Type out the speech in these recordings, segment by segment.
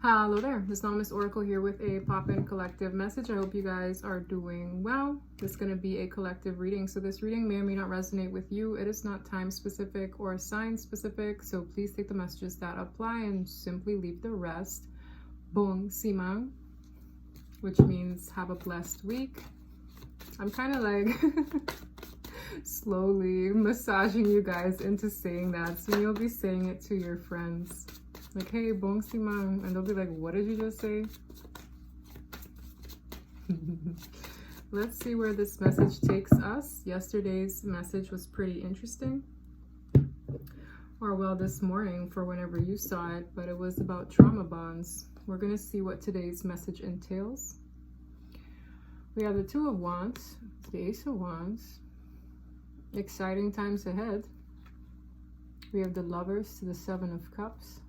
Hello there, this Anonymous Oracle here with a pop-in collective message. I hope you guys are doing well. This is going to be a collective reading, so this reading may or may not resonate with you. It is not time specific or sign specific, so please take the messages that apply and simply leave the rest. Bong Simang, which means have a blessed week. I'm kind of like slowly massaging you guys into saying that, so you'll be saying it to your friends. Like, hey, bong simang, and they'll be like, what did you just say? Let's see where this message takes us. Yesterday's message was pretty interesting. Or well, this morning for whenever you saw it, but it was about trauma bonds. We're going to see what today's message entails. We have the Two of Wands, the Ace of Wands. Exciting times ahead. We have the Lovers to the Seven of Cups.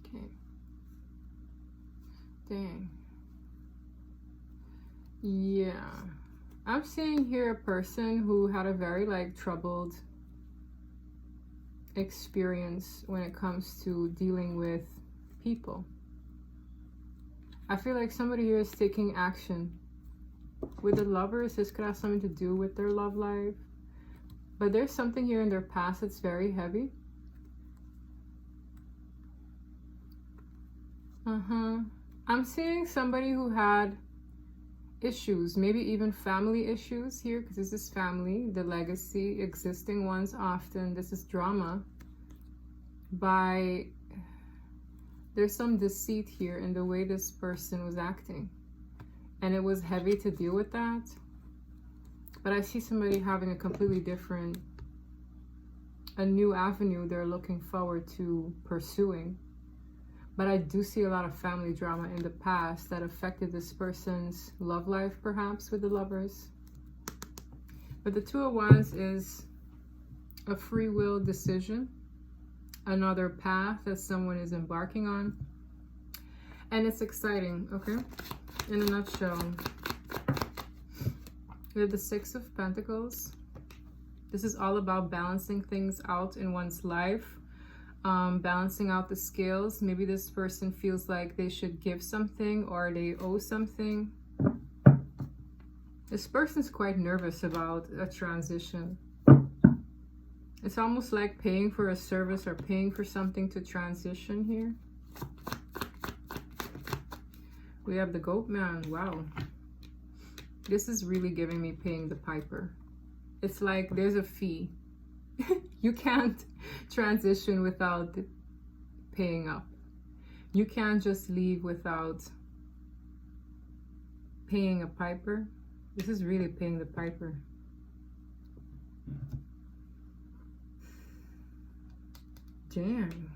Okay. Dang. Yeah. I'm seeing here a person who had a very troubled experience when it comes to dealing with people. I feel like somebody here is taking action. With the Lovers, this could have something to do with their love life. But there's something here in their past that's very heavy. I'm seeing somebody who had issues, maybe even family issues here, because this is family, the legacy, existing ones often. This is drama. There's some deceit here in the way this person was acting. And it was heavy to deal with that. But I see somebody having a completely different, a new avenue they're looking forward to pursuing. But I do see a lot of family drama in the past that affected this person's love life, perhaps, with the Lovers. But the Two of Wands is a free will decision, another path that someone is embarking on. And it's exciting, okay? In a nutshell, we have the Six of Pentacles. This is all about balancing things out in one's life. Balancing out the scales. Maybe this person feels like they should give something or they owe something. This person's quite nervous about a transition. It's almost like paying for a service or paying for something to transition here. We have the Goat Man. Wow. This is really giving me paying the piper. It's like there's a fee. You can't transition without paying up. You can't just leave without paying a piper. This is really paying the piper. Damn.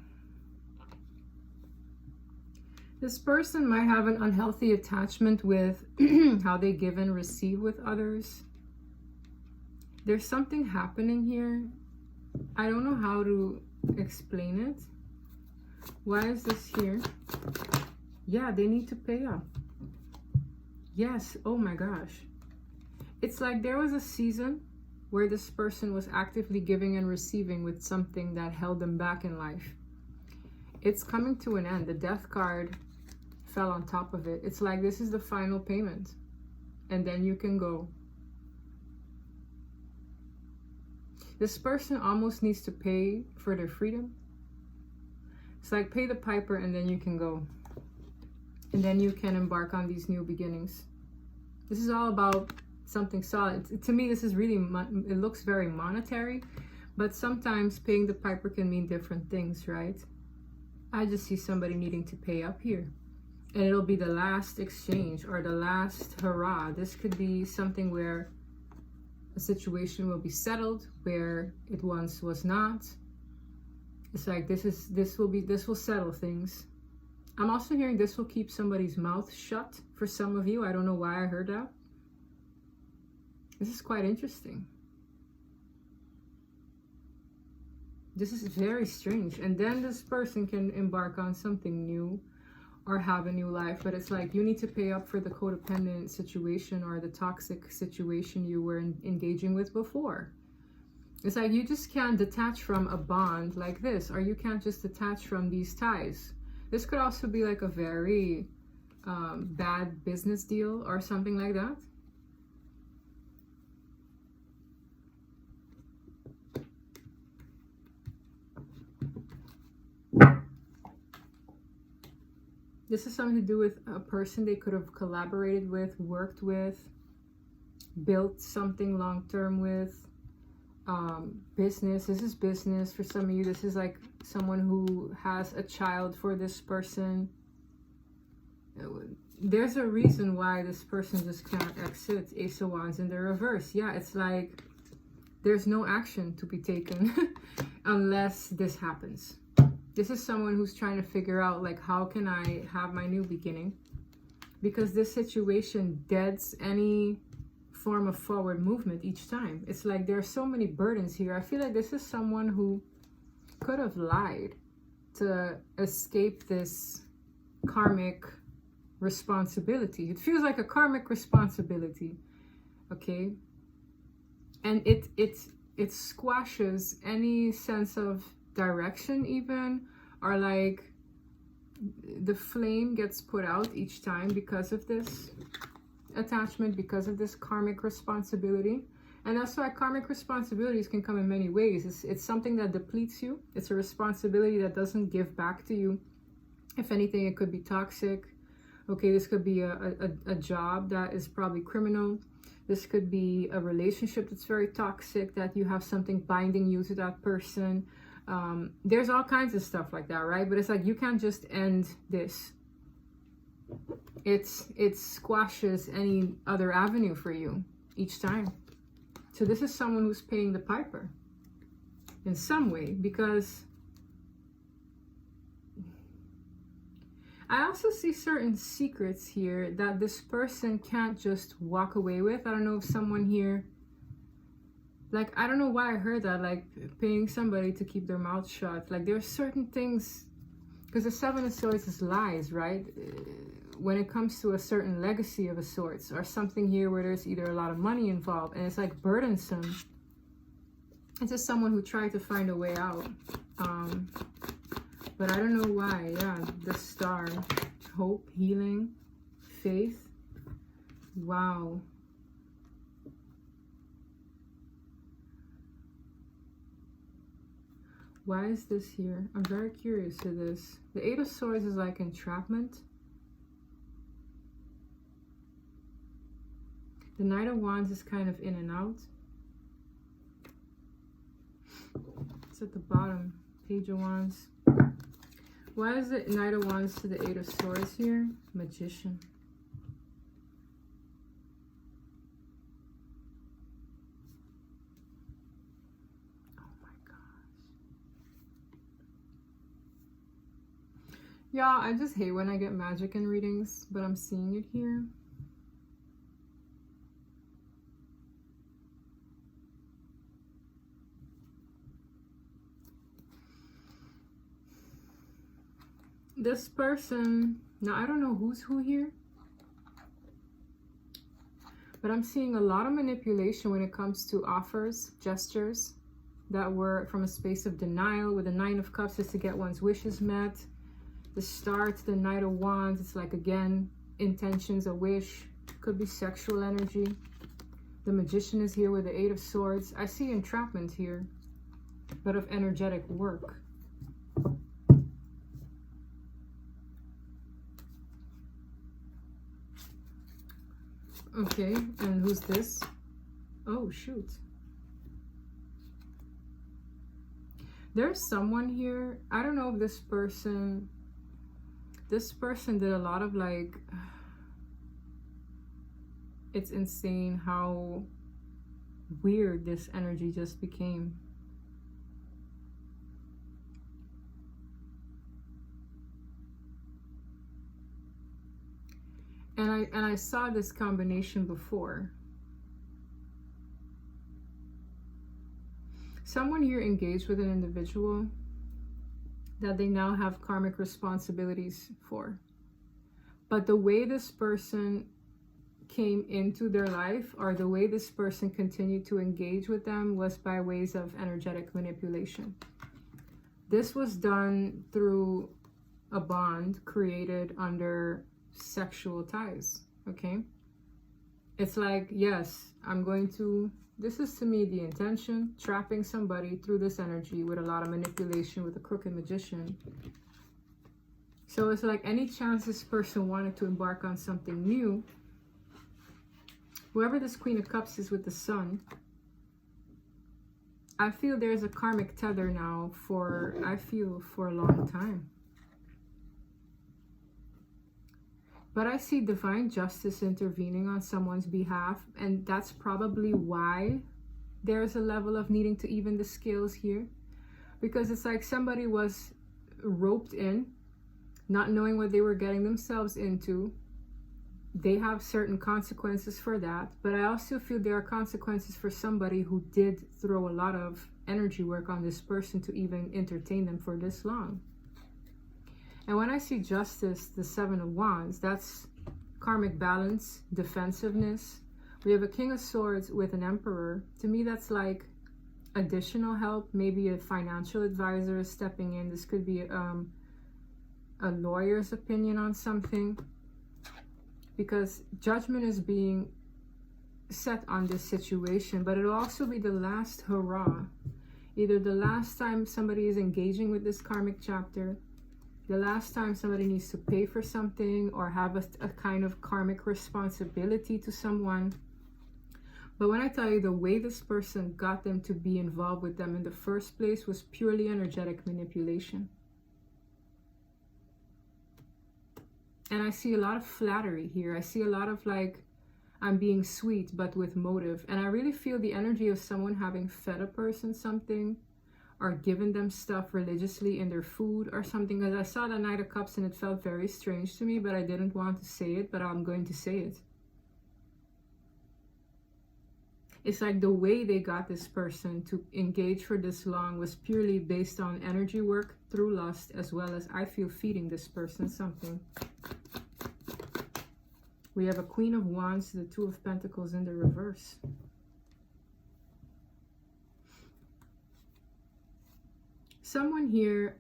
This person might have an unhealthy attachment with how they give and receive with others. There's something happening here. I don't know how to explain it. Why is this here? Yeah, they need to pay up. Yes, oh my gosh. It's like there was a season where this person was actively giving and receiving with something that held them back in life. It's coming to an end. The Death card fell on top of it. It's like this is the final payment. And then you can go. This person almost needs to pay for their freedom. It's like pay the piper and then you can go. And then you can embark on these new beginnings. This is all about something solid. To me, this is really, it looks very monetary, but sometimes paying the piper can mean different things, right? I just see somebody needing to pay up here. And it'll be the last exchange or the last hurrah. This could be something where a situation will be settled where it once was not. It's like this will settle things. I'm also hearing this will keep somebody's mouth shut for some of you. I don't know why I heard that. This is quite interesting. This is very strange. And then this person can embark on something new or have a new life, but it's like you need to pay up for the codependent situation or the toxic situation you were engaging with before. It's like you just can't detach from a bond like this, or you can't just detach from these ties. This could also be like a very bad business deal or something like that. This is something to do with a person they could have collaborated with, worked with, built something long-term with. Business. This is business for some of you. This is like someone who has a child for this person. There's a reason why this person just can't exit. Ace of Wands in the reverse. Yeah, it's like there's no action to be taken unless this happens. This is someone who's trying to figure out, like, how can I have my new beginning? Because this situation deads any form of forward movement each time. It's like there are so many burdens here. I feel like this is someone who could have lied to escape this karmic responsibility. It feels like a karmic responsibility, okay? And it squashes any sense of direction even, or like the flame gets put out each time because of this attachment, because of this karmic responsibility. And that's why karmic responsibilities can come in many ways. It's something that depletes you. It's a responsibility that doesn't give back to you. If anything, it could be toxic. Okay, this could be a job that is probably criminal. This could be a relationship that's very toxic, that you have something binding you to that person. There's all kinds of stuff like that, right? But it's like you can't just end this. It squashes any other avenue for you each time. So this is someone who's paying the piper in some way, because I also see certain secrets here that this person can't just walk away with. I don't know if someone here, like, I don't know why I heard that, like paying somebody to keep their mouth shut. Like there's certain things, because the Seven of Swords is lies, right? When it comes to a certain legacy of a sorts, or something here where there's either a lot of money involved and it's like burdensome. It's just someone who tried to find a way out. But I don't know why. Yeah, the Star. Hope, healing, faith. Wow. Why is this here? I'm very curious to this. The Eight of Swords is like entrapment. The Knight of Wands is kind of in and out. It's at the bottom. Page of Wands. Why is it Knight of Wands to the Eight of Swords here? Magician. Oh my gosh. Yeah, I just hate when I get magic in readings, but I'm seeing it here. This person, now I don't know who's who here, but I'm seeing a lot of manipulation when it comes to offers, gestures that were from a space of denial. With the Nine of Cups is to get one's wishes met. The Star to the Knight of Wands, it's like, again, intentions, a wish, could be sexual energy. The Magician is here with the Eight of Swords. I see entrapment here, but of energetic work. Okay, and who's this? Oh, shoot. There's someone here. I don't know if this person did a lot of, like, it's insane how weird this energy just became. And I saw this combination before. Someone here engaged with an individual that they now have karmic responsibilities for. But the way this person came into their life, or the way this person continued to engage with them, was by ways of energetic manipulation. This was done through a bond created under sexual ties, okay? It's like, yes, this is to me the intention, trapping somebody through this energy with a lot of manipulation with a crooked magician. So it's like any chance this person wanted to embark on something new, whoever this Queen of Cups is with the Sun, I feel there's a karmic tether now for a long time. But I see divine justice intervening on someone's behalf, and that's probably why there's a level of needing to even the scales here. Because it's like somebody was roped in, not knowing what they were getting themselves into. They have certain consequences for that, but I also feel there are consequences for somebody who did throw a lot of energy work on this person to even entertain them for this long. And when I see justice, the Seven of Wands, that's karmic balance, defensiveness. We have a King of Swords with an Emperor. To me, that's like additional help. Maybe a financial advisor is stepping in. This could be a lawyer's opinion on something, because judgment is being set on this situation. But it'll also be the last hurrah. Either the last time somebody is engaging with this karmic chapter, the last time somebody needs to pay for something, or have a kind of karmic responsibility to someone. But when I tell you the way this person got them to be involved with them in the first place was purely energetic manipulation. And I see a lot of flattery here. I see a lot of like, I'm being sweet, but with motive. And I really feel the energy of someone having fed a person something, or given them stuff religiously in their food or something. Because I saw the Knight of Cups and it felt very strange to me, but I didn't want to say it, but I'm going to say it. It's like the way they got this person to engage for this long was purely based on energy work through lust, as well as I feel feeding this person something. We have a Queen of Wands, the Two of Pentacles in the reverse. Someone here,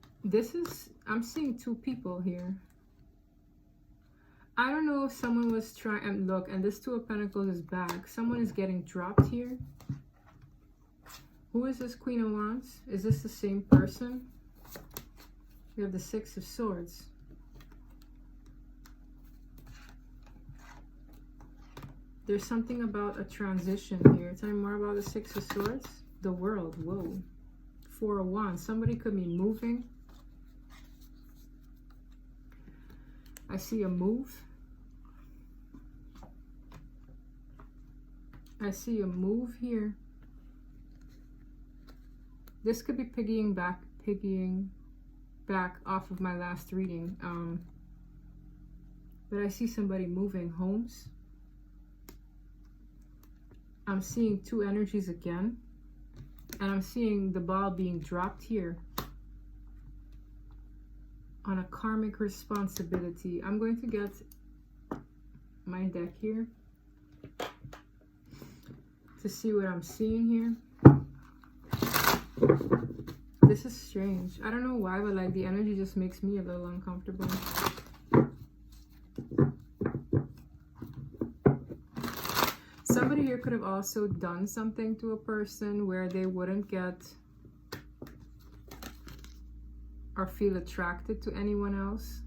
I'm seeing two people here. I don't know if someone was trying, and look, and this Two of Pentacles is back. Someone is getting dropped here. Who is this Queen of Wands? Is this the same person? We have the Six of Swords. There's something about a transition here. Tell me more about the Six of Swords. The World, whoa. Four of Wands, somebody could be moving. I see a move. I see a move here. This could be piggying back off of my last reading. But I see somebody moving homes. I'm seeing two energies again. And I'm seeing the ball being dropped here on a karmic responsibility. I'm going to get my deck here to see what I'm seeing here. This is strange. I don't know why, but like the energy just makes me a little uncomfortable. Somebody here could have also done something to a person where they wouldn't get or feel attracted to anyone else.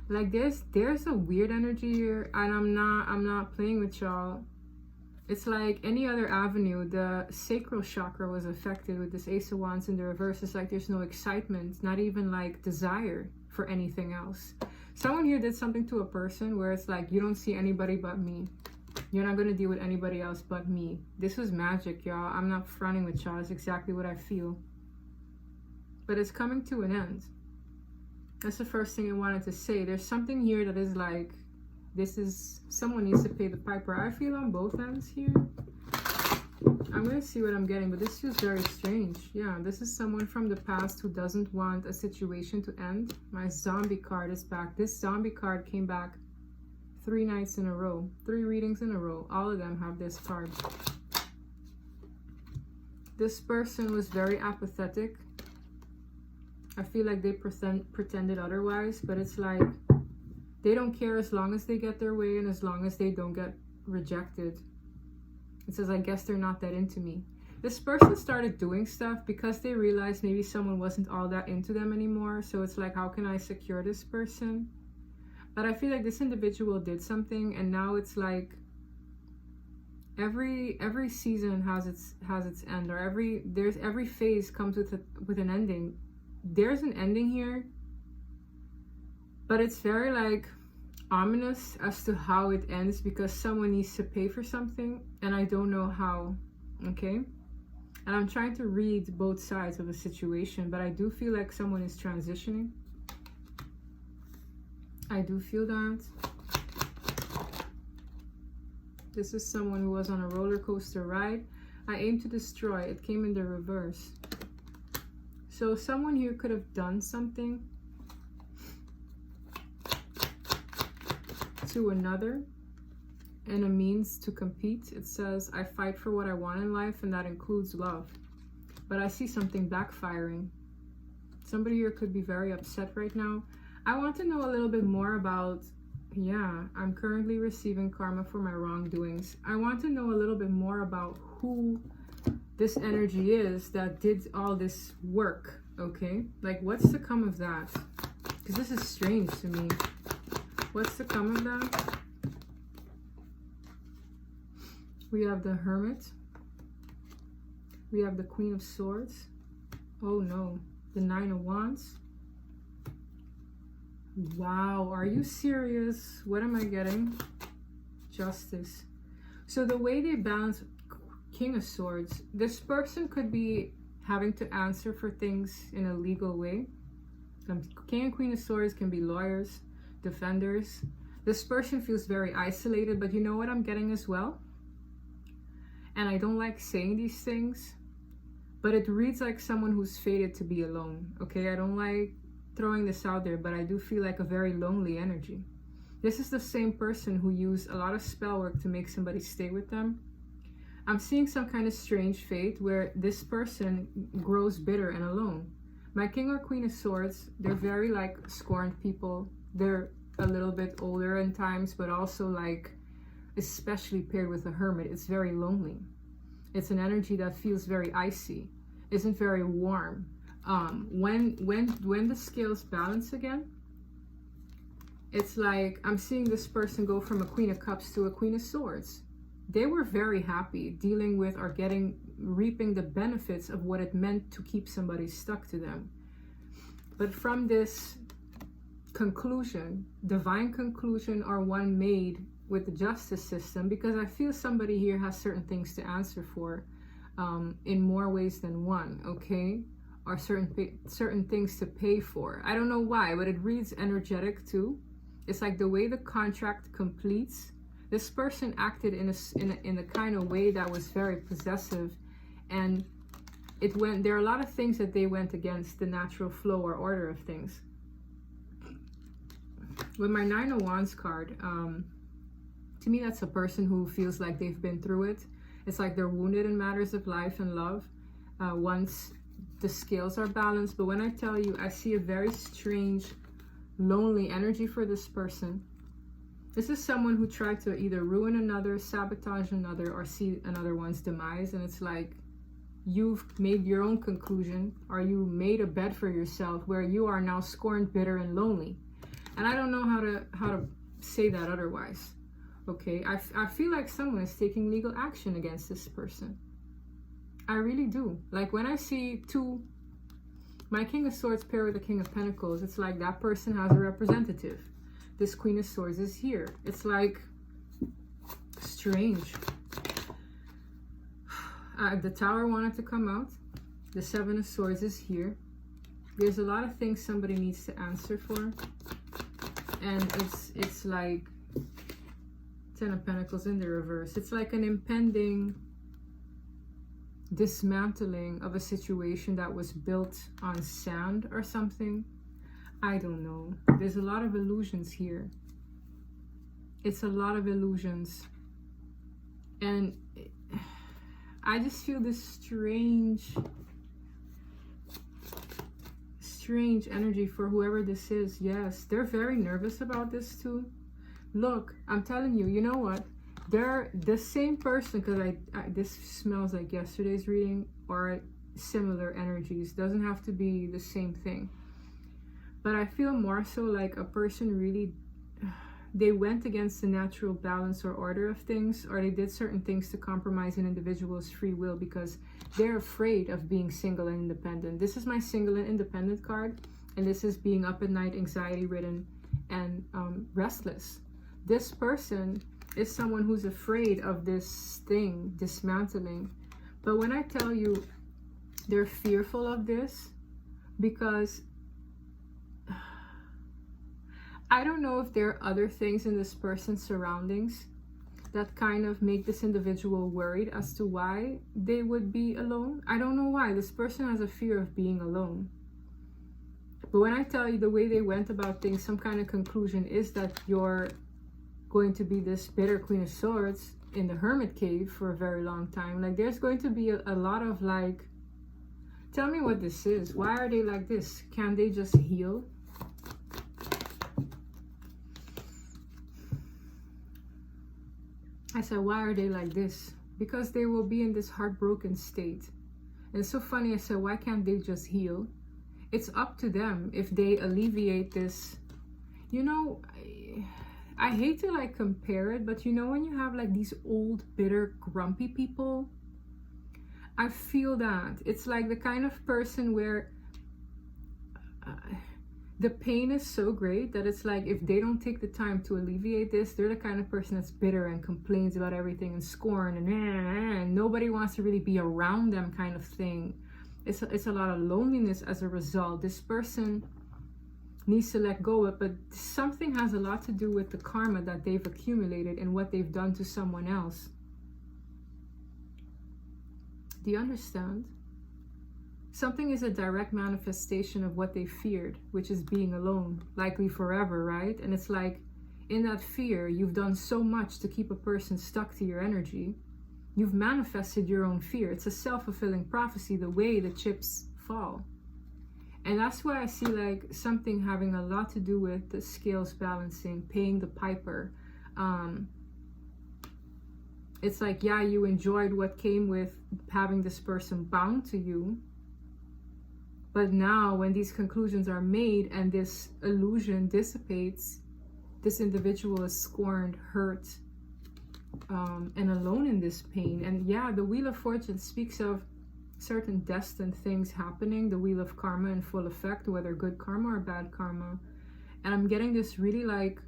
Like there's a weird energy here, and I'm not playing with y'all. It's like any other avenue. The sacral chakra was affected with this Ace of Wands in the reverse. It's like there's no excitement, not even like desire for anything else. Someone here did something to a person where it's like, you don't see anybody but me. You're not going to deal with anybody else but me. This was magic, y'all. I'm not fronting with y'all. It's exactly what I feel. But it's coming to an end. That's the first thing I wanted to say. There's something here that is like, someone needs to pay the piper. I feel on both ends here. I'm going to see what I'm getting, but this feels very strange. Yeah, this is someone from the past who doesn't want a situation to end. My zombie card is back. This zombie card came back 3 nights in a row, 3 readings in a row. All of them have this card. This person was very apathetic. I feel like they pretended otherwise, but it's like they don't care as long as they get their way and as long as they don't get rejected. It says, I guess they're not that into me. This person started doing stuff because they realized maybe someone wasn't all that into them anymore. So it's like, how can I secure this person? But I feel like this individual did something, and now it's like every season has its end, or every phase comes with an ending. There's an ending here, but it's very like ominous as to how it ends, because someone needs to pay for something and I don't know how. Okay, and I'm trying to read both sides of the situation, but I do feel like someone is transitioning. I do feel that. This is someone who was on a roller coaster ride. I aim to destroy. It came in the reverse. So someone here could have done something to another and a means to compete. It says, I fight for what I want in life, and that includes love. But I see something backfiring. Somebody here could be very upset right now. I want to know a little bit more about, I'm currently receiving karma for my wrongdoings. I want to know a little bit more about who this energy is that did all this work, okay? Like, what's to come of that? Because this is strange to me. What's to come of that? We have the Hermit. We have the Queen of Swords. Oh no, the 9 of Wands. Wow, are you serious? What am I getting? Justice. So the way they balance King of Swords, this person could be having to answer for things in a legal way. King and Queen of Swords can be lawyers, defenders. This person feels very isolated, but you know what I'm getting as well? And I don't like saying these things, but it reads like someone who's fated to be alone. Okay, I don't like throwing this out there, but I do feel like a very lonely energy. This is the same person who used a lot of spell work to make somebody stay with them. I'm seeing some kind of strange fate where this person grows bitter and alone. My King or Queen of Swords, they're very like scorned people. They're a little bit older in times, but also like, especially paired with a Hermit, it's very lonely. It's an energy that feels very icy, isn't very warm. When the scales balance again, it's like I'm seeing this person go from a Queen of Cups to a Queen of Swords. They were very happy dealing with or reaping the benefits of what it meant to keep somebody stuck to them. But from this conclusion, divine conclusion, or one made with the justice system, because I feel somebody here has certain things to answer for in more ways than one, okay? Or certain things to pay for. I don't know why, but it reads energetic too. It's like the way the contract completes. This person acted in a kind of way that was very possessive, and there are a lot of things that they went against the natural flow or order of things. With my 9 of Wands card, to me that's a person who feels like they've been through it. It's like they're wounded in matters of life and love once the scales are balanced. But when I tell you, I see a very strange, lonely energy for this person. This is someone who tried to either ruin another, sabotage another, or see another one's demise. And it's like you've made your own conclusion, or you made a bed for yourself where you are now scorned, bitter, and lonely. And I don't know how to say that otherwise. Okay, I feel like someone is taking legal action against this person. I really do. Like when I see my King of Swords pair with the King of Pentacles, it's like that person has a representative. This Queen of Swords is here. It's like strange. The Tower wanted to come out. The 7 of Swords is here. There's a lot of things somebody needs to answer for. And it's like 10 of Pentacles in the reverse. It's like an impending dismantling of a situation that was built on sand or something. I don't know. There's a lot of illusions here. It's a lot of illusions. And I just feel this strange energy for whoever this is. Yes, they're very nervous about this too. Look, I'm telling you, you know what? They're the same person, because this smells like yesterday's reading, or similar energies. Doesn't have to be the same thing. But I feel more so like a person really, they went against the natural balance or order of things, or they did certain things to compromise an individual's free will because they're afraid of being single and independent. This is my single and independent card, and this is being up at night, anxiety ridden, and restless. This person is someone who's afraid of this thing dismantling. But when I tell you they're fearful of this, because I don't know if there are other things in this person's surroundings that kind of make this individual worried as to why they would be alone. I don't know why. This person has a fear of being alone. But when I tell you the way they went about things, some kind of conclusion is that you're going to be this bitter Queen of Swords in the hermit cave for a very long time. Like, there's going to be a lot of like, tell me what this is. Why are they like this? Can they just heal? I said, why are they like this? Because they will be in this heartbroken state. And it's so funny, I said, why can't they just heal? It's up to them if they alleviate this. You know, I hate to like compare it, but you know when you have like these old, bitter, grumpy people? I feel that. It's like the kind of person where the pain is so great that it's like if they don't take the time to alleviate this, they're the kind of person that's bitter and complains about everything and scorn and nobody wants to really be around them kind of thing. It's a lot of loneliness as a result. This person needs to let go of it, but something has a lot to do with the karma that they've accumulated and what they've done to someone else. Do you understand? Something is a direct manifestation of what they feared, which is being alone, likely forever, right? And it's like, in that fear, you've done so much to keep a person stuck to your energy. You've manifested your own fear. It's a self-fulfilling prophecy, the way the chips fall. And that's why I see like something having a lot to do with the scales balancing, paying the piper. It's like, yeah, you enjoyed what came with having this person bound to you. But now when these conclusions are made and this illusion dissipates, this individual is scorned, hurt, and alone in this pain. And yeah, the Wheel of Fortune speaks of certain destined things happening, the Wheel of Karma in full effect, whether good karma or bad karma. And I'm getting this really like,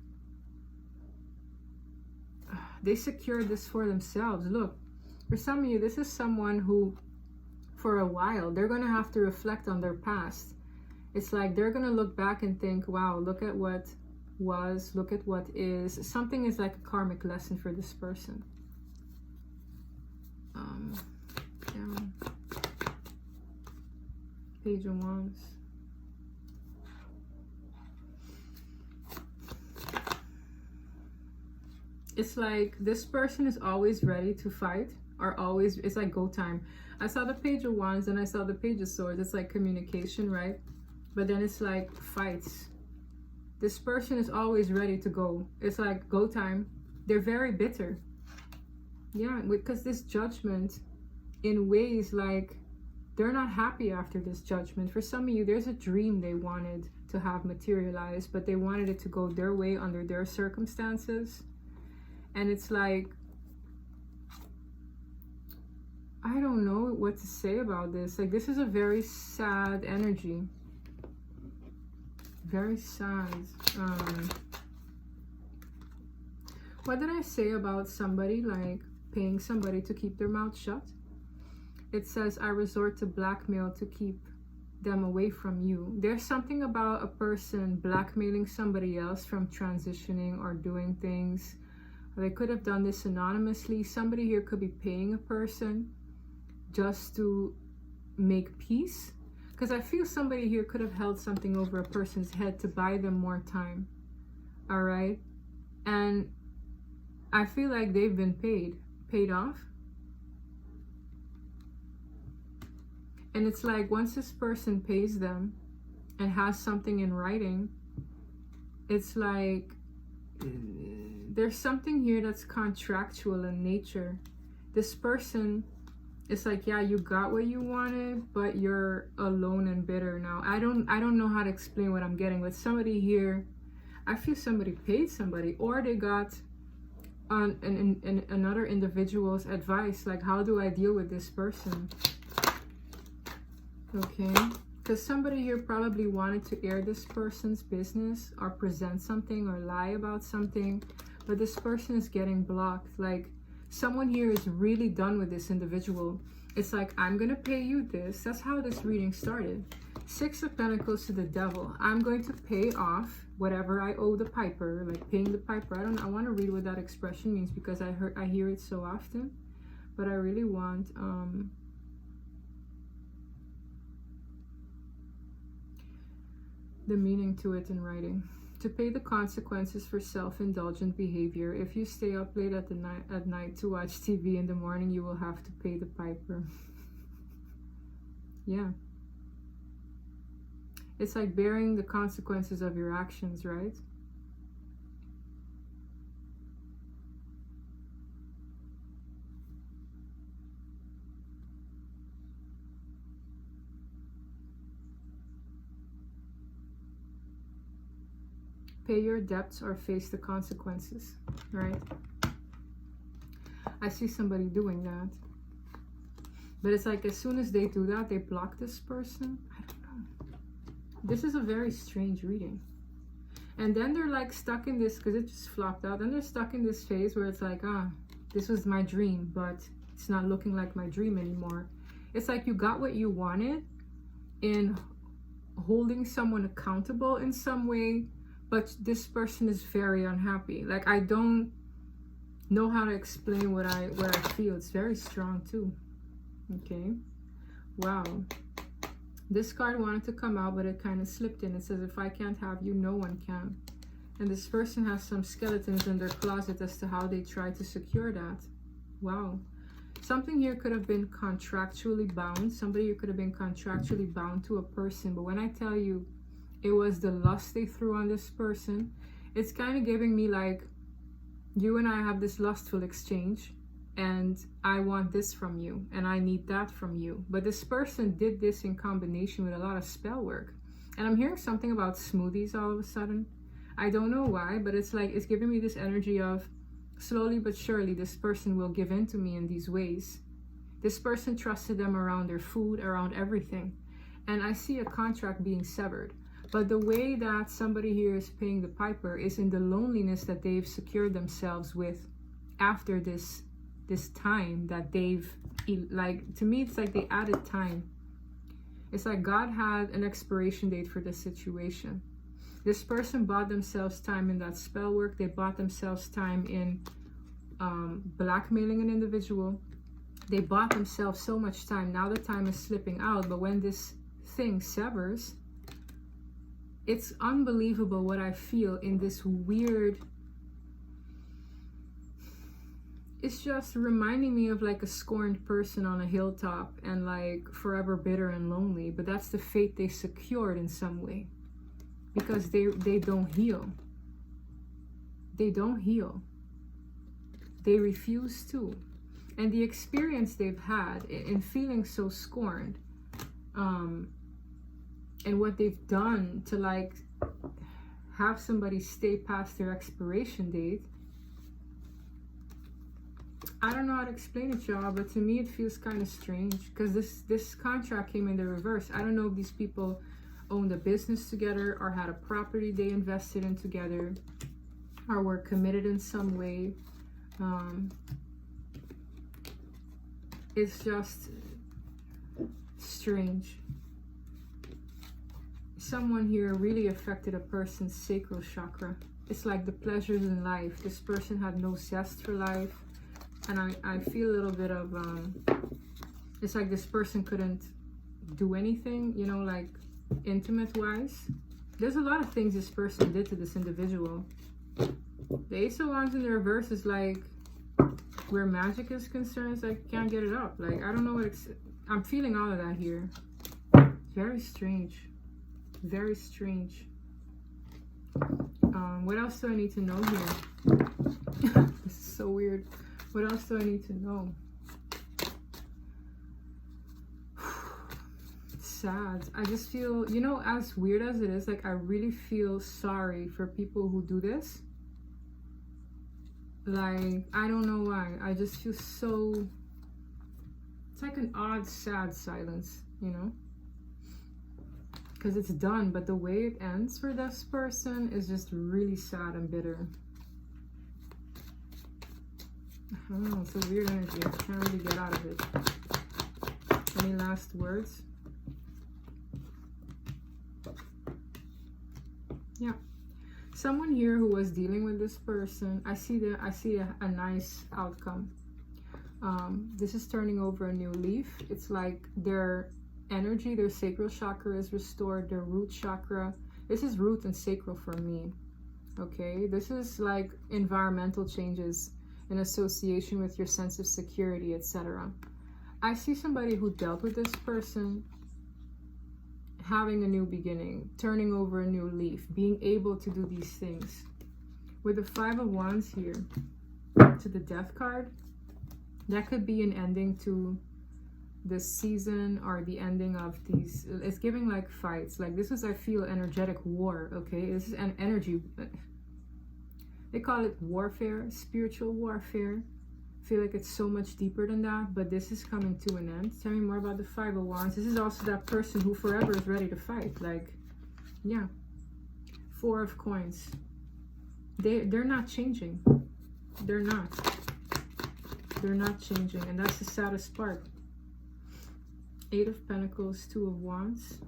they secured this for themselves. Look, for some of you, this is someone who, for a while, they're going to have to reflect on their past. It's like they're going to look back and think, wow, look at what was, look at what is. Something is like a karmic lesson for this person. Yeah. Page of Wands. It's like this person is always ready to fight, or always, it's like go time. I saw the Page of Wands and I saw the Page of Swords. It's like communication, right? But then it's like fights. This person is always ready to go. It's like go time. They're very bitter. Yeah, because this judgment, in ways like they're not happy after this judgment. For some of you, there's a dream they wanted to have materialized, but they wanted it to go their way under their circumstances. And it's like, I don't know what to say about this. Like, this is a very sad energy. Very sad. What did I say about somebody, like, paying somebody to keep their mouth shut? It says, I resort to blackmail to keep them away from you. There's something about a person blackmailing somebody else from transitioning or doing things. They could have done this anonymously. Somebody here could be paying a person just to make peace. Because I feel somebody here could have held something over a person's head to buy them more time. All right? And I feel like they've been paid off. And it's like once this person pays them and has something in writing, it's like there's something here that's contractual in nature. This person, it's like, yeah, you got what you wanted, but you're alone and bitter now. I don't know how to explain what I'm getting, but somebody here, I feel somebody paid somebody, or they got another individual's advice, like, how do I deal with this person? Okay, because somebody here probably wanted to air this person's business or present something or lie about something, but this person is getting blocked. Like, someone here is really done with this individual. It's like, I'm gonna pay you this. That's how this reading started. 6 of Pentacles to the Devil. I'm going to pay off whatever I owe the piper, like paying the piper. I want to read what that expression means because I hear it so often, but I really want the meaning to it in writing. To pay the consequences for self-indulgent behavior. If you stay up late at night to watch TV, in the morning you will have to pay the piper. Yeah. It's like bearing the consequences of your actions, right? Pay your debts or face the consequences, right? I see somebody doing that. But it's like as soon as they do that, they block this person. I don't know. This is a very strange reading. And then they're like stuck in this, because it just flopped out. Then they're stuck in this phase where it's like, this was my dream, but it's not looking like my dream anymore. It's like you got what you wanted in holding someone accountable in some way, but this person is very unhappy. Like, I don't know how to explain what I feel. It's very strong too. Okay. Wow. This card wanted to come out, but it kind of slipped in. It says, if I can't have you, no one can. And this person has some skeletons in their closet as to how they try to secure that. Wow. Something here could have been contractually bound. Somebody here could have been contractually bound to a person. But when I tell you it was the lust they threw on this person, it's kind of giving me like, you and I have this lustful exchange, and I want this from you, and I need that from you. But this person did this in combination with a lot of spell work. And I'm hearing something about smoothies all of a sudden. I don't know why, but it's like, it's giving me this energy of slowly but surely this person will give in to me in these ways. This person trusted them around their food, around everything. And I see a contract being severed. But the way that somebody here is paying the piper is in the loneliness that they've secured themselves with after this time that they've, like, to me, it's like they added time. It's like God had an expiration date for this situation. This person bought themselves time in that spell work. They bought themselves time in blackmailing an individual. They bought themselves so much time. Now the time is slipping out. But when this thing severs, it's unbelievable what I feel in this weird, it's just reminding me of like a scorned person on a hilltop and like forever bitter and lonely. But that's the fate they secured in some way, because they don't heal. They don't heal. They refuse to. And the experience they've had in feeling so scorned, and what they've done to like have somebody stay past their expiration date, I don't know how to explain it, y'all, but to me it feels kind of strange, because this contract came in the reverse. I don't know if these people owned a business together or had a property they invested in together or were committed in some way. It's just strange. Someone here really affected a person's sacral chakra. It's like the pleasures in life. This person had no zest for life. And I feel a little bit of, it's like this person couldn't do anything, you know, like intimate wise. There's a lot of things this person did to this individual. The Ace of Wands in the reverse is like, where magic is concerned, it's like, can't get it up. Like, I don't know what I'm feeling all of that here. Very strange. Very strange. What else do I need to know here? This is so weird. What else do I need to know? Sad. I just feel, you know, as weird as it is, like, I really feel sorry for people who do this. Like, I don't know why. I just feel so... It's like an odd, sad silence, you know? Because it's done, but the way it ends for this person is just really sad and bitter. I don't know, it's a weird energy. I can't really get out of it. Any last words? Yeah. Someone here who was dealing with this person, I see a nice outcome. This is turning over a new leaf. It's like their energy, their sacral chakra is restored, their root chakra. This is root and sacral for me. Okay, this is like environmental changes in association with your sense of security, etc. I see somebody who dealt with this person having a new beginning, turning over a new leaf, being able to do these things. With the Five of Wands here to the Death card, that could be an ending to this season or the ending of these. It's giving like fights. Like, this is, I feel, energetic war. Okay, this is an energy. They call it warfare, spiritual warfare. I feel like it's so much deeper than that, but this is coming to an end. Tell me more about the Five of Wands. This is also that person who forever is ready to fight. Like, yeah. Four of Coins. They're not changing. They're not. They're not changing, and that's the saddest part. Eight of Pentacles, Two of Wands.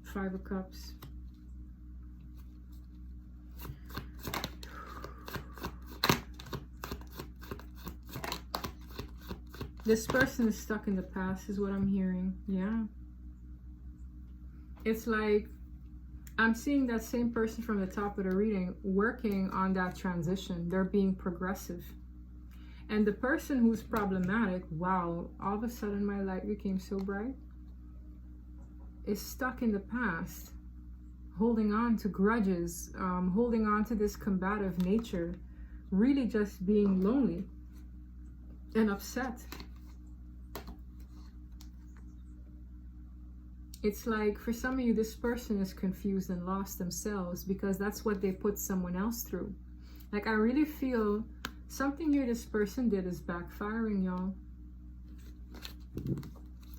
Five of Cups. This person is stuck in the past is what I'm hearing. Yeah. It's like I'm seeing that same person from the top of the reading working on that transition. They're being progressive. And the person who's problematic, wow, all of a sudden my light became so bright, is stuck in the past, holding on to grudges, holding on to this combative nature, really just being lonely and upset. It's like, for some of you, this person is confused and lost themselves because that's what they put someone else through. Like, I really feel something here this person did is backfiring, y'all.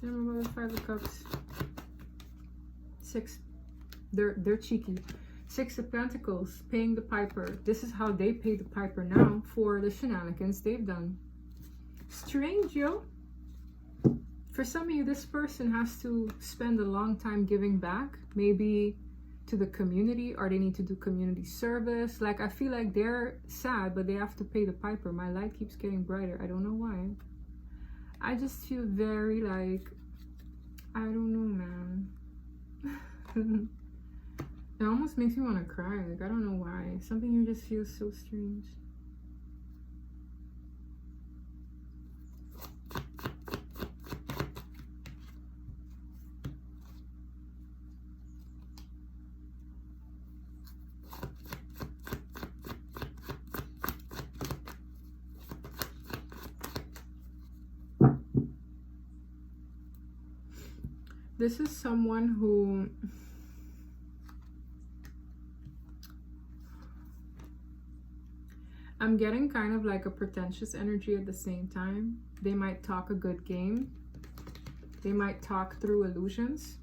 Tell me about the Five of Cups. Six. They're cheeky. Six of Pentacles, paying the piper. This is how they pay the piper now for the shenanigans they've done. Strange, yo. For some of you, this person has to spend a long time giving back, maybe to the community, or they need to do community service. Like, I feel like they're sad, but they have to pay the piper. My light keeps getting brighter. I don't know why. I just feel very like, I don't know, man. It almost makes me want to cry. Like, I don't know why. Something here just feels so strange. This is someone who I'm getting kind of like a pretentious energy at the same time. They might talk a good game. They might talk through illusions.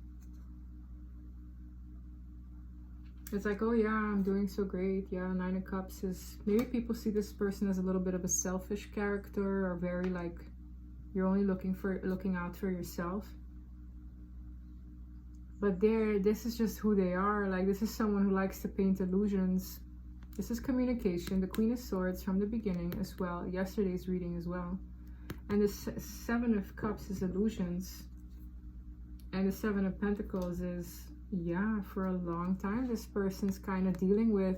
It's like, oh yeah, I'm doing so great. Yeah, Nine of Cups is, maybe people see this person as a little bit of a selfish character, or very like, you're only looking out for yourself. But this is just who they are. Like, this is someone who likes to paint illusions. This is communication. The Queen of Swords from the beginning as well. Yesterday's reading as well. And the Seven of Cups is illusions. And the Seven of Pentacles is Yeah, for a long time, this person's kind of dealing with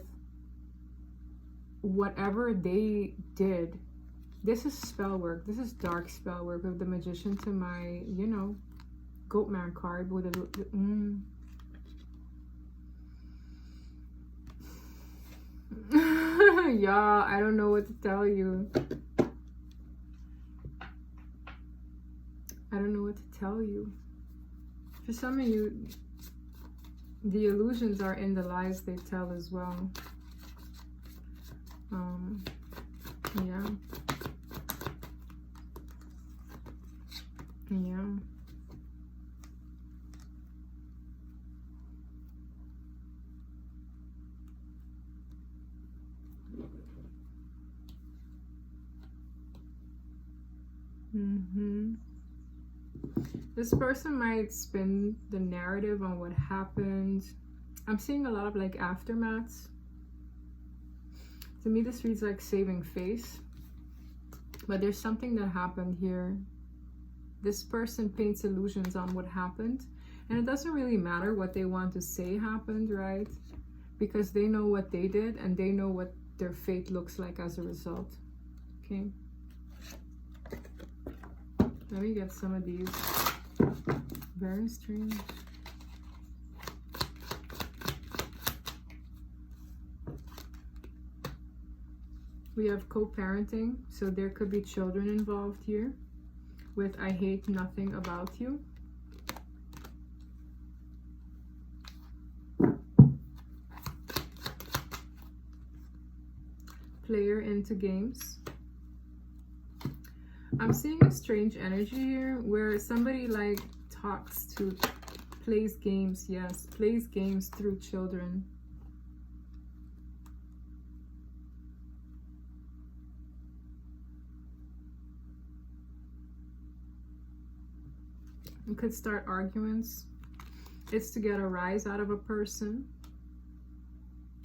whatever they did. This is spell work. This is dark spell work with the Magician to my, you know, Goatman card with a... Yeah, I don't know what to tell you. I don't know what to tell you. For some of you, the illusions are in the lies they tell as well. Yeah. Yeah. This person might spin the narrative on what happened. I'm seeing a lot of like aftermaths. To me, this reads like saving face. But there's something that happened here. This person paints illusions on what happened. And it doesn't really matter what they want to say happened, right? Because they know what they did and they know what their fate looks like as a result. Okay. Let me get some of these. Very strange. We have co-parenting, so there could be children involved here with I hate nothing about you. Player into games. I'm seeing a strange energy here where somebody like talks to, plays games, yes, plays games through children. You could start arguments. It's to get a rise out of a person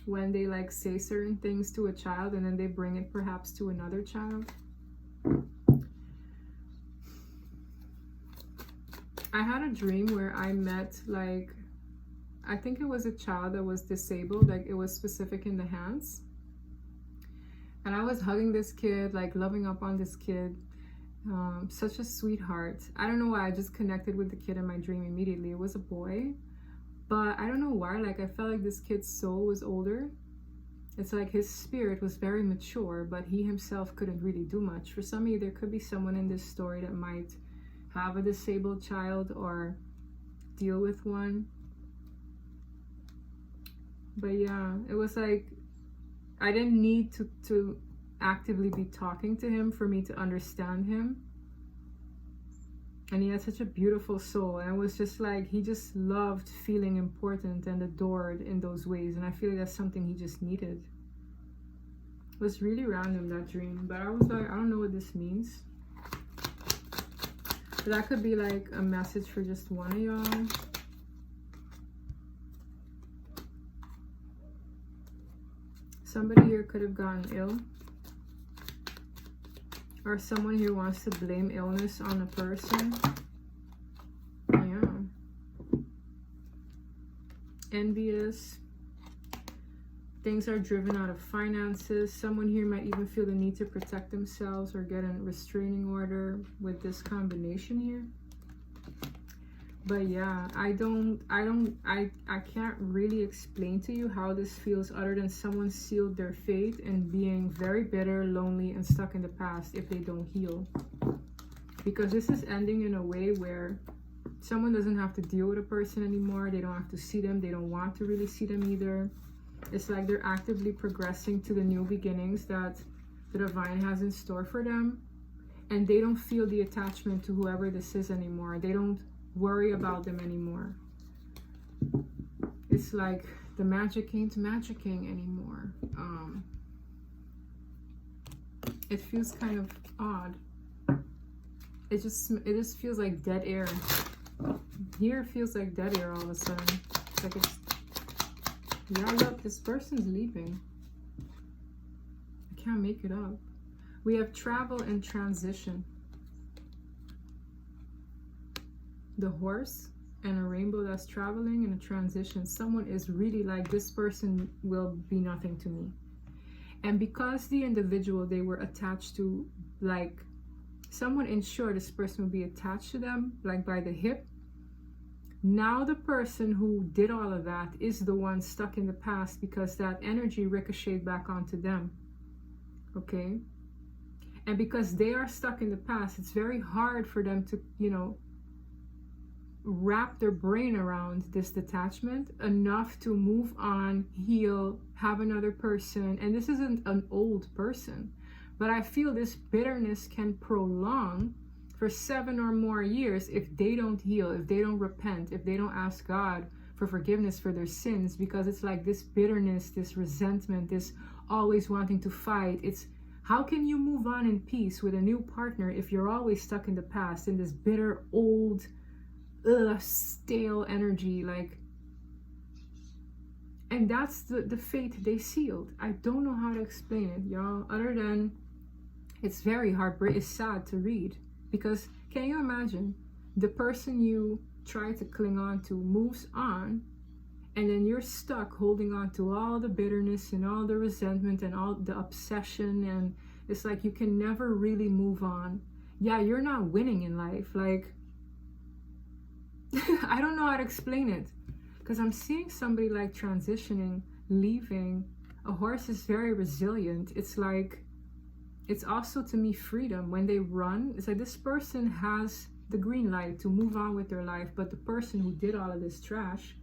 when they like say certain things to a child and then they bring it perhaps to another child. I had a dream where I met like, I think it was a child that was disabled, like it was specific in the hands. And I was hugging this kid, like loving up on this kid. Such a sweetheart. I don't know why I just connected with the kid in my dream immediately. It was a boy, but I don't know why, like I felt like this kid's soul was older. It's like his spirit was very mature, but he himself couldn't really do much. For some of you, there could be someone in this story that might have a disabled child or deal with one. But yeah, it was like I didn't need to actively be talking to him for me to understand him. And he had such a beautiful soul, and it was just like he just loved feeling important and adored in those ways, and I feel like that's something he just needed. It was really random, that dream, but I was like, I don't know what this means. But that could be like a message for just one of y'all. Somebody here could have gotten ill. Or someone here wants to blame illness on a person. Yeah. Envious. Things are driven out of finances. Someone here might even feel the need to protect themselves or get a restraining order with this combination here. But yeah, I can't really explain to you how this feels other than someone sealed their fate and being very bitter, lonely, and stuck in the past if they don't heal. Because this is ending in a way where someone doesn't have to deal with a person anymore. They don't have to see them. They don't want to really see them either. It's like they're actively progressing to the new beginnings that the divine has in store for them. And they don't feel the attachment to whoever this is anymore. They don't worry about them anymore. It's like the magic ain't magicking anymore. It feels kind of odd. It just feels like dead air. Here it feels like dead air all of a sudden. It's like it's, yeah, look, this person's leaving. I can't make it up. We have travel and transition. The horse and a rainbow that's traveling in a transition. Someone is really like, this person will be nothing to me. And because the individual they were attached to, like someone ensured this person would be attached to them, like by the hip. Now the person who did all of that is the one stuck in the past because that energy ricocheted back onto them. Okay? And because they are stuck in the past, it's very hard for them to, you know, wrap their brain around this detachment enough to move on, heal, have another person. And this isn't an old person, but I feel this bitterness can prolong for 7 or more years if they don't heal, if they don't repent, if they don't ask God for forgiveness for their sins, because it's like this bitterness, this resentment, this always wanting to fight. It's how can you move on in peace with a new partner if you're always stuck in the past, in this bitter, old, stale energy, like, and that's the fate they sealed. I don't know how to explain it, y'all, other than it's very heartbreaking. It's sad to read, because can you imagine the person you try to cling on to moves on, and then you're stuck holding on to all the bitterness and all the resentment and all the obsession, and it's like you can never really move on. Yeah, you're not winning in life, like I don't know how to explain it, because I'm seeing somebody like transitioning, leaving. A horse is very resilient. It's like, it's also to me freedom. When they run, it's like this person has the green light to move on with their life, but the person who did all of this trash,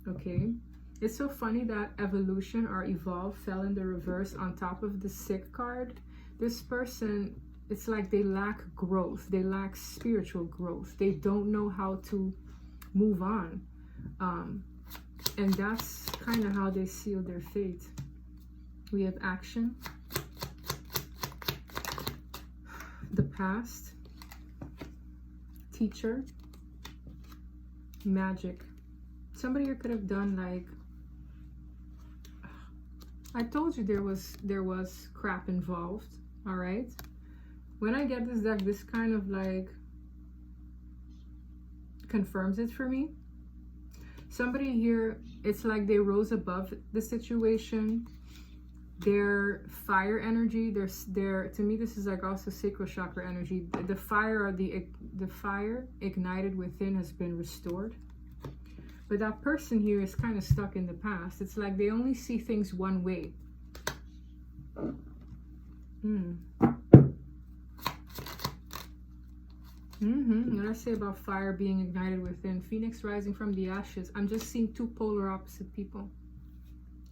okay, it's so funny that evolution or evolve fell in the reverse on top of the sick card. This person, it's like they lack growth. They lack spiritual growth. They don't know how to move on. And that's kind of how they seal their fate. We have action, the past, teacher, magic. Somebody here could have done like, I told you there was crap involved, all right? When I get this deck, this kind of like confirms it for me. Somebody here, it's like they rose above the situation. Their fire energy, their to me this is like also sacral chakra energy. The fire or the fire ignited within has been restored. But that person here is kind of stuck in the past. It's like they only see things one way. What I say about fire being ignited within, phoenix rising from the ashes. I'm just seeing two polar opposite people.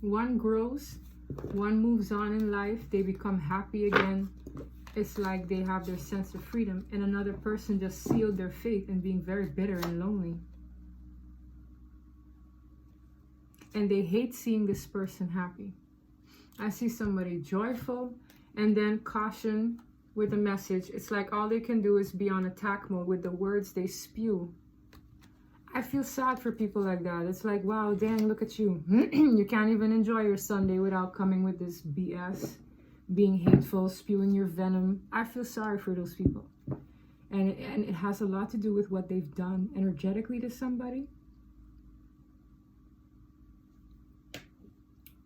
One grows, one moves on in life, they become happy again. It's like they have their sense of freedom, and another person just sealed their fate in being very bitter and lonely. And they hate seeing this person happy. I see somebody joyful, and then caution with a message. It's like all they can do is be on attack mode with the words they spew. I feel sad for people like that. It's like, wow, dang, look at you. You can't even enjoy your Sunday without coming with this BS, being hateful, spewing your venom. I feel sorry for those people. And it has a lot to do with what they've done energetically to somebody.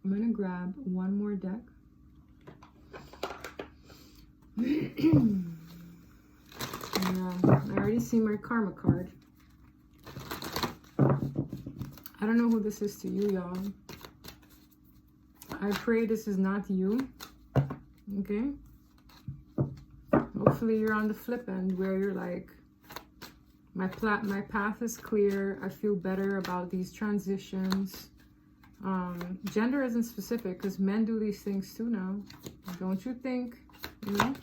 I'm going to grab one more deck. I already see my karma card. I don't know who this is to you, y'all. I pray this is not you. Okay? Hopefully you're on the flip end where you're like, my path is clear. I feel better about these transitions. Gender isn't specific because men do these things too now. Don't you think? You know?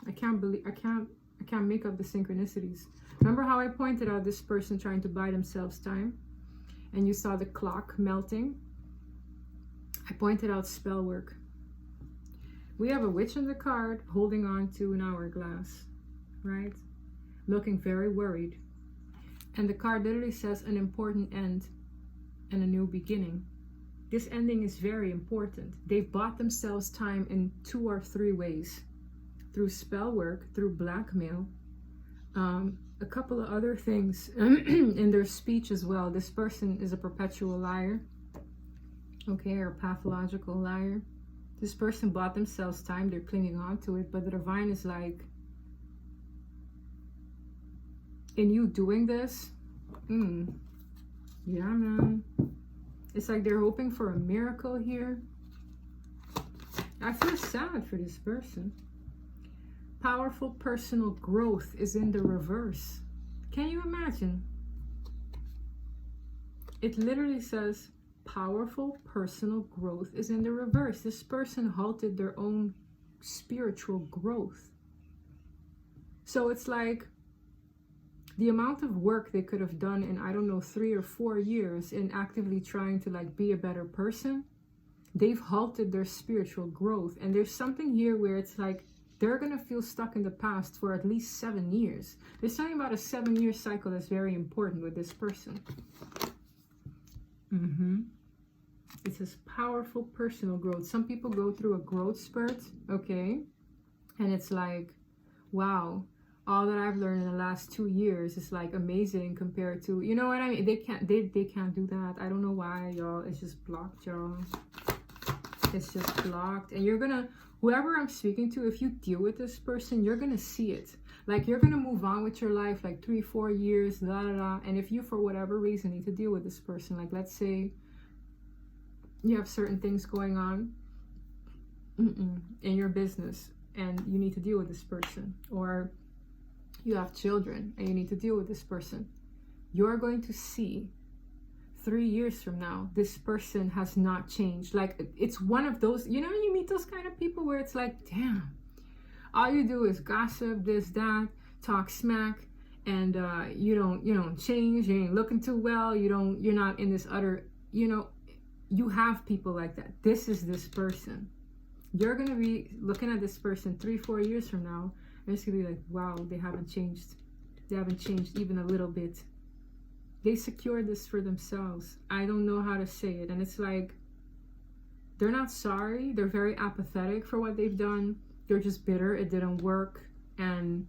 I can't make up the synchronicities. Remember how I pointed out this person trying to buy themselves time? And you saw the clock melting? I pointed out spell work. We have a witch in the card holding on to an hourglass, right? Looking very worried. And the card literally says an important end and a new beginning. This ending is very important. They've bought themselves time in 2 or 3 ways. Through spell work, through blackmail, a couple of other things in their speech as well. This person is a perpetual liar, okay, or a pathological liar. This person bought themselves time, they're clinging on to it, but the divine is like, in you doing this, yeah, man. It's like they're hoping for a miracle here. I feel sad for this person. Powerful personal growth is in the reverse. Can you imagine? It literally says powerful personal growth is in the reverse. This person halted their own spiritual growth. So it's like the amount of work they could have done in, I don't know, 3 or 4 years in actively trying to like be a better person, they've halted their spiritual growth. And there's something here where it's like they're going to feel stuck in the past for at least 7 years. There's something about a 7-year cycle that's very important with this person. It says powerful personal growth. Some people go through a growth spurt, okay? And it's like, wow, all that I've learned in the last 2 years is like amazing compared to, you know what I mean? They can't do that. I don't know why, y'all. It's just blocked, y'all. It's just blocked. And you're gonna, whoever I'm speaking to, if you deal with this person, you're gonna see it. Like you're gonna move on with your life like 3-4 years, da da da. And if you for whatever reason need to deal with this person, like let's say you have certain things going on in your business and you need to deal with this person, or you have children and you need to deal with this person, you're going to see 3 years from now, this person has not changed. Like it's one of those, you know, you meet those kind of people where it's like, damn, all you do is gossip, this, that, talk smack, and you don't change, you ain't looking too well, you're not in this utter, you know, you have people like that. This is this person. You're gonna be looking at this person 3-4 years from now, and it's gonna be like, wow, they haven't changed. They haven't changed even a little bit. They secured this for themselves. I don't know how to say it. And it's like, they're not sorry. They're very apathetic for what they've done. They're just bitter. It didn't work. And,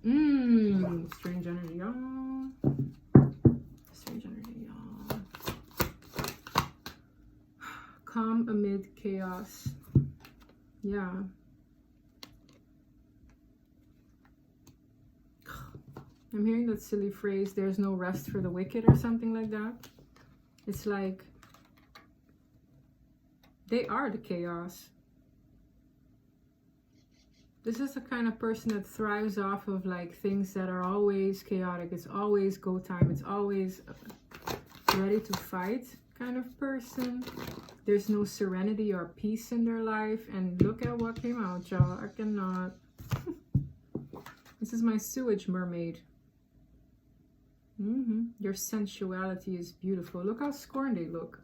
strange energy, y'all. Strange energy, y'all. Calm amid chaos. Yeah. I'm hearing that silly phrase, there's no rest for the wicked, or something like that. It's like, they are the chaos. This is the kind of person that thrives off of like things that are always chaotic. It's always go time. It's always ready to fight kind of person. There's no serenity or peace in their life. And look at what came out, y'all. I cannot. This is my sewage mermaid. Your sensuality is beautiful. Look how scorned they look.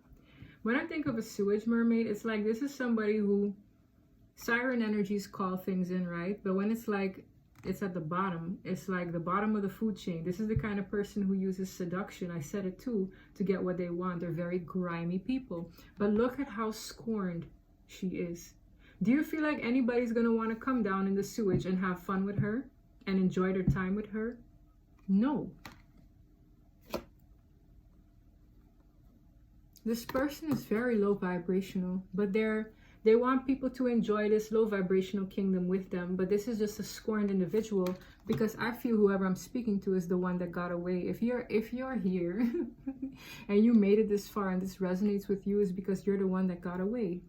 When I think of a sewage mermaid, it's like this is somebody who siren energies call things in, right? But when it's like it's at the bottom, it's like the bottom of the food chain. This is the kind of person who uses seduction, I said it too, to get what they want. They're very grimy people. But look at how scorned she is. Do you feel like anybody's going to want to come down in the sewage and have fun with her and enjoy their time with her? No. This person is very low vibrational, but they want people to enjoy this low vibrational kingdom with them. But this is just a scorned individual, because I feel whoever I'm speaking to is the one that got away. If you're here and you made it this far and this resonates with you, is because you're the one that got away.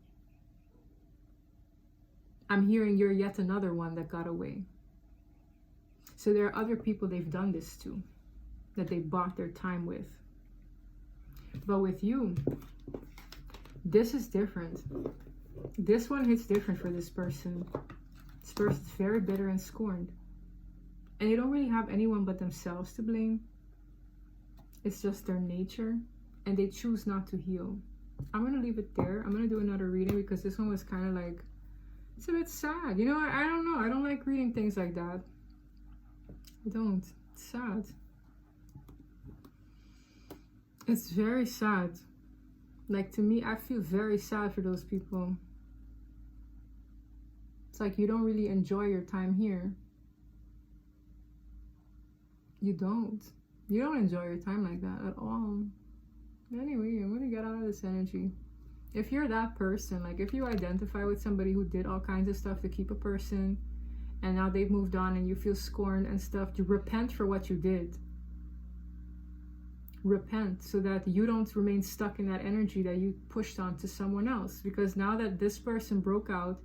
I'm hearing you're yet another one that got away. So there are other people they've done this to, that they bought their time with. But with you, this is different. This one hits different for this person. This person's very bitter and scorned. And they don't really have anyone but themselves to blame. It's just their nature. And they choose not to heal. I'm going to leave it there. I'm going to do another reading because this one was kind of like, it's a bit sad. You know, I don't know. I don't like reading things like that. I don't. It's sad. It's very sad. Like, to me, I feel very sad for those people. It's like you don't really enjoy your time here. You don't enjoy your time like that at all. Anyway, I'm gonna get out of this energy. If you're that person, like if you identify with somebody who did all kinds of stuff to keep a person and now they've moved on and you feel scorned and stuff, to repent for what you did. Repent so that you don't remain stuck in that energy that you pushed onto someone else. Because now that this person broke out,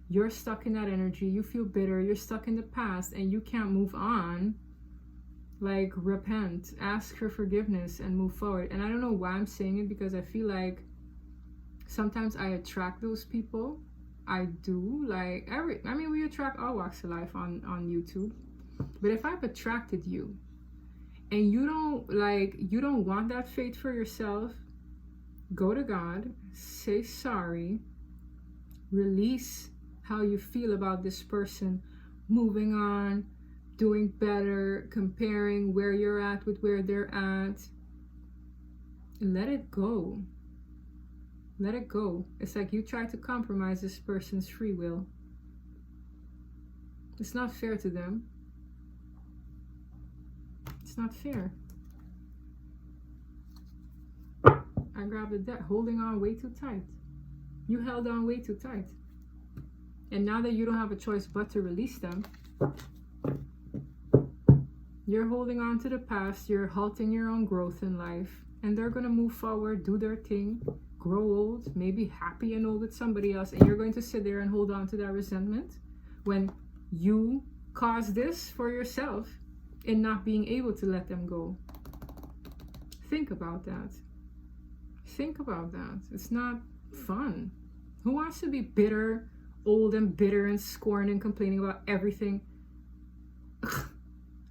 you're stuck in that energy, you feel bitter, you're stuck in the past and you can't move on. Like, repent, ask for forgiveness and move forward. And I don't know why I'm saying it, because I feel like sometimes I attract those people. I do. Like, we attract all walks of life on YouTube. But if I've attracted you and you don't want that fate for yourself, go to God, say sorry, release how you feel about this person, moving on, doing better, comparing where you're at with where they're at. Let it go. Let it go. It's like you try to compromise this person's free will. It's not fair to them. It's not fair. I grabbed the deck, holding on way too tight. You held on way too tight. And now that you don't have a choice but to release them, you're holding on to the past, you're halting your own growth in life, and they're going to move forward, do their thing, grow old, maybe happy and old with somebody else, and you're going to sit there and hold on to that resentment when you caused this for yourself in not being able to let them go. Think about that. Think about that. It's not fun. Who wants to be bitter, old and bitter and scorned and complaining about everything?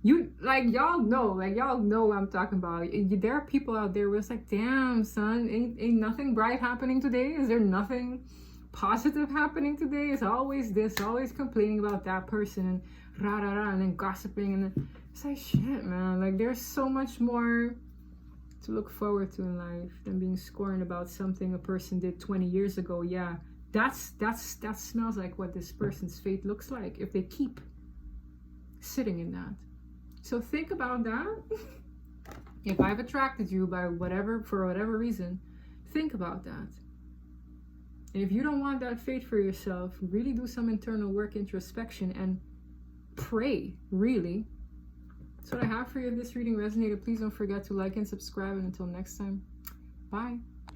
Y'all know what I'm talking about. There are people out there where it's like, damn, son, ain't nothing bright happening today? Is there nothing positive happening today? It's always this, always complaining about that person and and then gossiping, and then it's like, shit, man. Like, there's so much more to look forward to in life than being scorned about something a person did 20 years ago. Yeah, that smells like what this person's fate looks like if they keep sitting in that. So think about that. If I've attracted you for whatever reason, think about that. And if you don't want that fate for yourself, really do some internal work, introspection, and pray, really. That's what I have for you. If this reading resonated, please don't forget to like and subscribe. And until next time, bye.